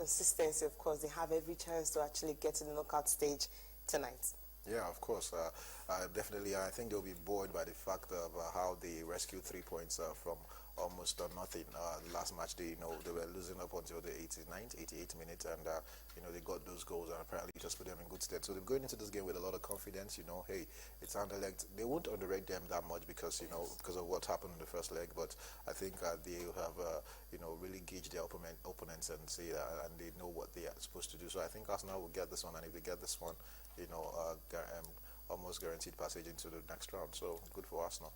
consistency, of course, they have every chance to actually get to the knockout stage tonight. Yeah, of course. Definitely, I think they'll be buoyed by the fact of how they rescued 3 points from almost nothing. The last match, they were losing up until the 89th, 88th minute, and they got those goals, and apparently just put them in good stead. So they're going into this game with a lot of confidence. Hey, it's Anderlecht. They won't underrate them that much because because of what happened in the first leg. But I think they have really gauged their opponents and see and they know what they are supposed to do. So I think Arsenal will get this one, and if they get this one, almost guaranteed passage into the next round. So good for Arsenal.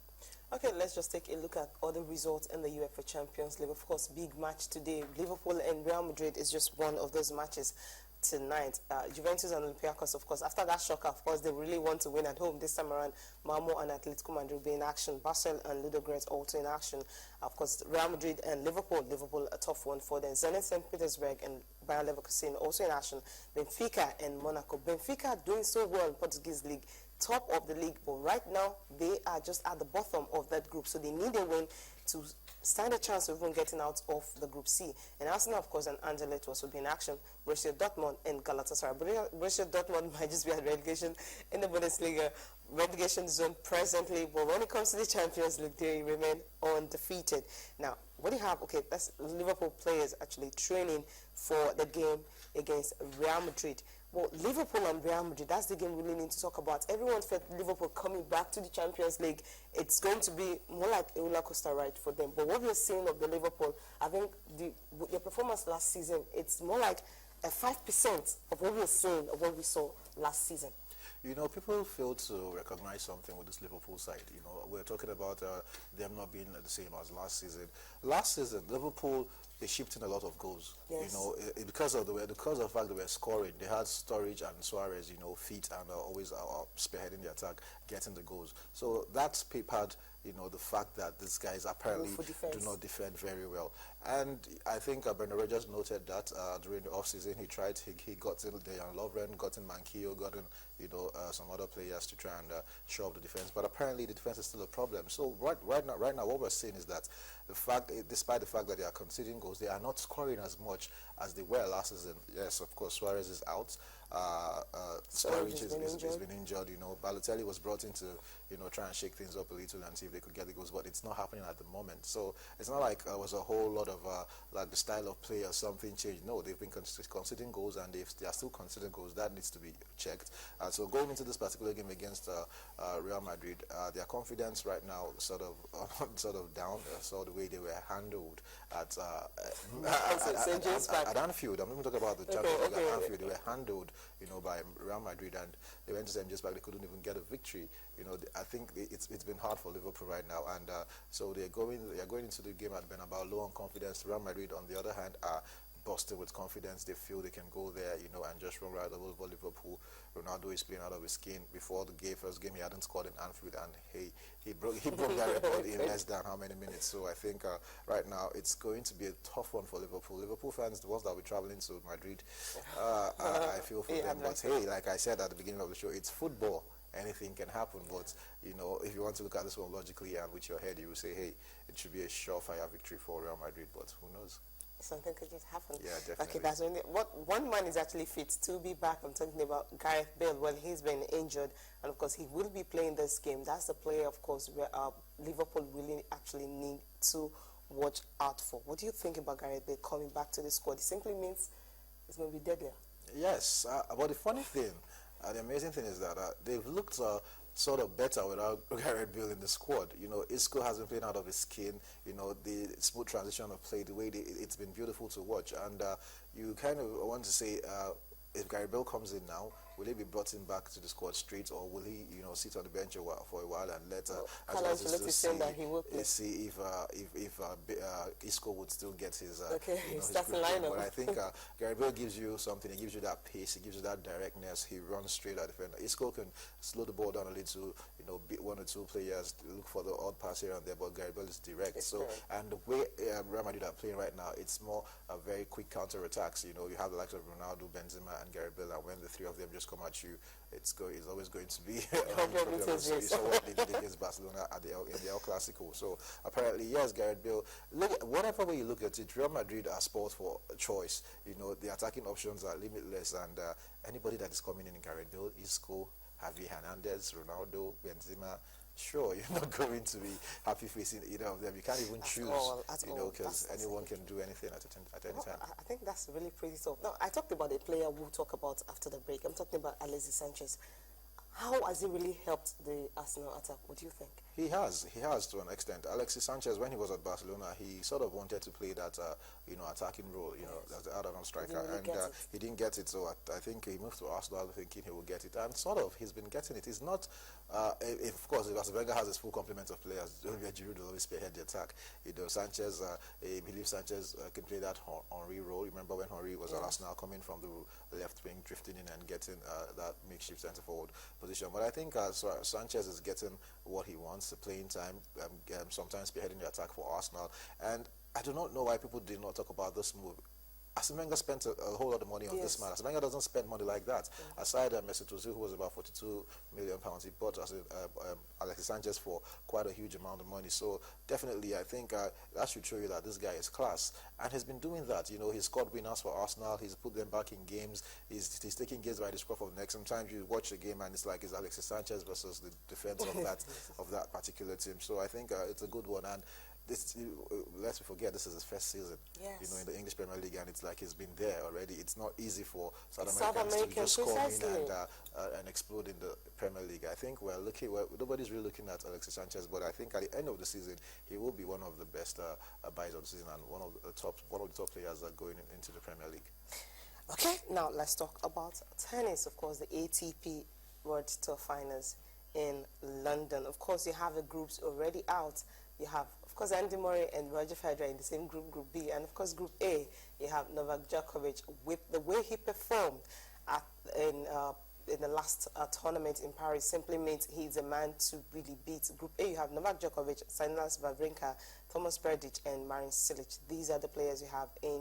Okay, let's just take a look at other results in the UEFA Champions League. Of course, big match today. Liverpool and Real Madrid is just one of those matches tonight. Juventus and Olympiacos, of course, after that shock, of course, they really want to win at home. This time around, Malmo and Atletico Madrid will be in action. Basel and Ludogorets also in action. Of course, Real Madrid and Liverpool. Liverpool, a tough one for them. Zenit St. Petersburg and Bayer Leverkusen also in action. Benfica and Monaco. Benfica doing so well in Portuguese League, top of the league, but right now they are just at the bottom of that group, so they need a win to stand a chance of even getting out of the Group C. And Arsenal, of course, and Anderlecht will also be in action. Borussia Dortmund and Galatasaray. Borussia Dortmund might just be at relegation in the Bundesliga relegation zone presently, but when it comes to the Champions League, they remain undefeated. Now, what do you have? Okay, that's Liverpool players actually training for the game against Real Madrid. Well, Liverpool and Real Madrid, that's the game we really need to talk about. Everyone felt Liverpool coming back to the Champions League, it's going to be more like a roller coaster ride for them. But what we're seeing of the Liverpool, I think their performance last season, it's more like a 5% of what we're seeing, of what we saw last season. People fail to recognize something with this Liverpool side. We're talking about them not being the same as last season. Last season, Liverpool, they shipped in a lot of goals. Yes. Because of the fact they were scoring, they had Sturridge and Suarez, fit and always spearheading the attack, getting the goals. So that's papered, the fact that these guys apparently do not defend very well. And I think Brendan Rodgers noted that during the offseason, he got in Dejan Lovren, got in Manquillo, got in some other players to try and show up the defense. But apparently the defense is still a problem. So right now, what we're seeing is that despite the fact that they are conceding goals, they are not scoring as much as they were last season. Yes, of course, Suarez is out. Sturridge has been injured. Balotelli was brought in to try and shake things up a little and see if they could get the goals, but it's not happening at the moment. So it's not like there was a whole lot of like the style of play or something changed. No, they've been conceding goals, and they are still conceding goals. That needs to be checked. So going into this particular game against Real Madrid, their confidence right now sort of down. So the way they were handled at Anfield. I'm not talking about the Champions League at Anfield. They were handled, by Real Madrid, and they went to St. James's Park. They couldn't even get a victory. I think it's been hard for Liverpool right now, and so they are going into the game at Bernabeu low on confidence. Real Madrid, on the other hand, are busted with confidence. They feel they can go there, and just run right over Liverpool. Ronaldo is playing out of his skin. Before the first game, he hadn't scored in Anfield, and he broke that record in less than how many minutes. So I think right now it's going to be a tough one for Liverpool. Liverpool fans, the ones that will be traveling to Madrid, I feel for them. But hey, like I said at the beginning of the show, it's football. Anything can happen, but if you want to look at this one logically and with your head, you will say, hey, it should be a surefire victory for Real Madrid, but who knows? Something could just happen. Yeah, definitely. Okay, that's really one man is actually fit to be back. I'm talking about Gareth Bale. Well, he's been injured, and of course he will be playing this game. That's the player, of course, where Liverpool really actually need to watch out for. What do you think about Gareth Bale coming back to the squad? It simply means it's going to be deadlier. Yes, but the funny thing, the amazing thing is that they've looked sort of better without Gareth Bale in the squad. Isco has been playing out of his skin. The smooth transition of play, the way it's been beautiful to watch. And you kind of want to say, if Gareth Bale comes in now, will he be brought in back to the squad straight, or will he, sit on the bench for a while and let see if Isco would still get his his lineup. But I think Gareth Bale gives you something. He gives you that pace. He gives you that directness. He runs straight at the defender. Isco can slow the ball down a little, beat one or two players, look for the odd pass here and there. But Gareth Bale is direct. And the way Real Madrid are playing right now, it's more a very quick counter attacks. You have the likes of Ronaldo, Benzema, and Gareth Bale, and when the three of them just come at you, it's always going to be Yes. so what they did against Barcelona at in the El Clasico. So apparently, yes, Gareth Bale. Look, whatever way you look at it, Real Madrid are sport for choice. You know, the attacking options are limitless, and anybody that is coming in Gareth Bale, Isco, Javi Hernandez, Ronaldo, Benzema. Sure, you're not going to be happy facing either of them. You can't even choose, you know, because anyone can do anything at any time. I think that's really pretty tough. Now, I talked about a player we'll talk about after the break. I'm talking about Alexis Sanchez. How has he really helped the Arsenal attack? What do you think? He has to an extent. Alexis Sanchez, when he was at Barcelona, he sort of wanted to play that, you know, attacking role, you know, as the out-and-out striker, he didn't get it. So I think he moved to Arsenal thinking he will get it, and sort of he's been getting it. He's not, of course, if Arsene Wenger has his full complement of players, Olivier Giroud will always spearhead the attack. You know, Sanchez, he believes Sanchez can play that Henry role. Remember when Henry was at Arsenal, coming from the left wing, drifting in and getting that makeshift centre forward position. But I think Sanchez is getting what he wants, the playing time, sometimes spearheading the attack for Arsenal. And I do not know why people did not talk about this move. Arsene Wenger spent a whole lot of money on this man. Arsene Wenger doesn't spend money like that. Aside Mesut Ozil, who was about £42 million, he bought Alexis Sanchez for quite a huge amount of money. So definitely, I think that should show you that this guy is class, and he's been doing that. You know, he's scored winners for Arsenal. He's put them back in games. He's taking games by the scruff of the neck. Sometimes you watch a game and it's like it's Alexis Sanchez versus the defense of that particular team. So I think it's a good one. And let's forget, this is his first season, you know, in the English Premier League, and it's like he's been there already. It's not easy for South Americans to just come in and explode in the Premier League. I think nobody's really looking at Alexis Sanchez, but I think at the end of the season, he will be one of the best buys of the season and one of the top players that are going into the Premier League. Okay, now let's talk about tennis. Of course, the ATP World Tour Finals in London. Of course, you have the groups already out. You have, of course, Andy Murray and Roger Federer in the same group, Group B. And, of course, Group A, you have Novak Djokovic with the way he performed in the last tournament in Paris simply means he's a man to really beat. Group A, you have Novak Djokovic, Stanislas Wawrinka, Thomas Berdych, and Marin Cilic. These are the players you have in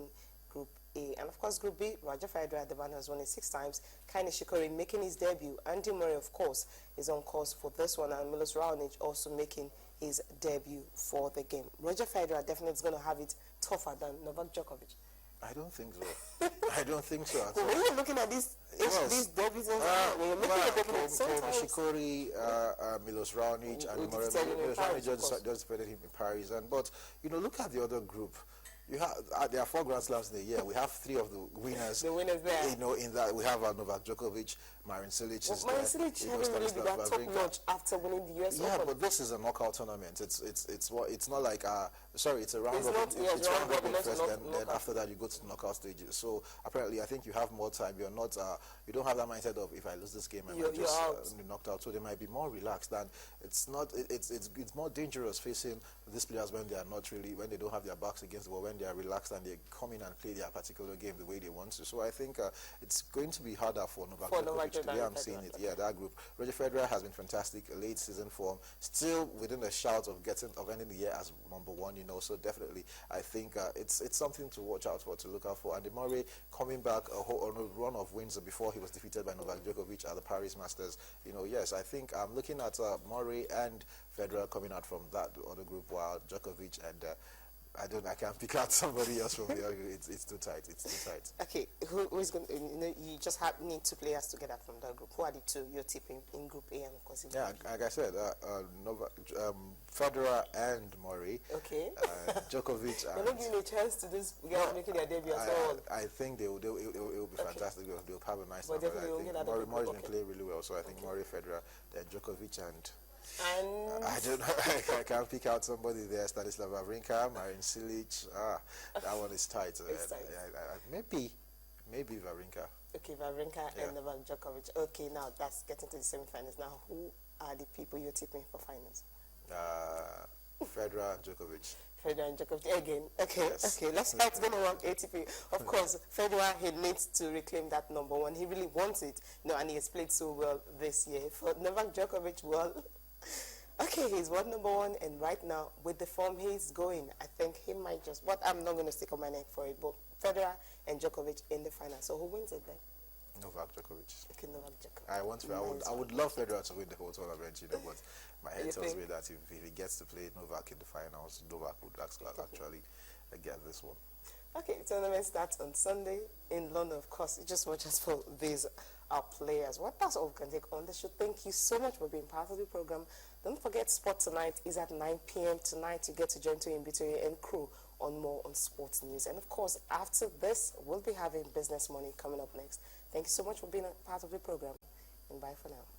Group A. And, of course, Group B, Roger Federer, the man has won it 6 times. Kei Nishikori making his debut. Andy Murray, of course, is on course for this one. And Milos Raonic also making his debut for the game. Roger Federer definitely is going to have it tougher than Novak Djokovic. I don't think so. I don't think so at all. When you're looking at these debuts, when you're looking at them, sometimes Nishikori, Milos Raonic, and Milos Raonic just defeated him in Paris. But you know, look at the other group. You have there are 4 Grand Slams in a year. We have 3 of the winners. The winners there. You know, in that we have Novak Djokovic, Marin Cilic. Marin Cilic haven't really been that top notch after winning the US Open. Yeah, but this is a knockout tournament. It's not like it's a round robin. It's round robin first, then after that you go to the knockout stages. So apparently, I think you have more time. You're not you don't have that mindset of if I lose this game, I might just be knocked out. So they might be more relaxed. And it's not. It's more dangerous facing these players when they are not really, when they don't have their backs against the wall, when they are relaxed and they come in and play their particular game the way they want to. So I think it's going to be harder for Novak Djokovic. Today I'm seeing it. Yeah, that group. Roger Federer has been fantastic, late season form, still within a shout of ending the year as #1. You know, so definitely I think it's something to watch out for, to look out for. And Murray coming back on a run of wins before he was defeated by Novak Djokovic at the Paris Masters. You know, yes, I think I'm looking at Murray and Federer coming out from that other group, while Djokovic and I can't pick out somebody else from there. It's too tight. It's too tight. Okay, who is going to, you just need 2 players to get out from that group. Who are the 2 you're tipping in Group A and, of course, in Group B? Like I said, Federer and Murray. Okay. Djokovic. They're not giving a chance to these guys making their debut as well. I think it will be fantastic. They'll have a nice number. I think Murray's been playing really well, so I think Murray, Federer, then Djokovic and I don't know. I can't pick out somebody there. Stanislav Wawrinka, Marin Cilic. That one is tight. Maybe Wawrinka. Okay, Wawrinka and Novak Djokovic. Okay, now that's getting to the semi-finals. Now, who are the people you're tipping for finals? Federer and Djokovic. Federer and Djokovic again. Okay, yes. Okay. Let's start going around ATP. Of course, Federer, he needs to reclaim that #1. He really wants it, and he has played so well this year. For Novak Djokovic, well. Okay, he's world #1, and right now, with the form he's going, I think he might but I'm not going to stick on my neck for it, but Federer and Djokovic in the final. So who wins it then? Novak Djokovic. Okay, Novak Djokovic. I want to. I would love Federer to win the whole tournament, you know, but my head tells me that if he gets to play Novak in the finals, Novak would actually get this one. Okay, tournament starts on Sunday in London, of course. Just watch us for these players. Well, that's all we can take on the show. Thank you so much for being part of the program. Don't forget, Sport Tonight is at 9 p.m. tonight. You get to join Toyin and crew on more on sports news. And of course, after this, we'll be having Business Money coming up next. Thank you so much for being a part of the program, and bye for now.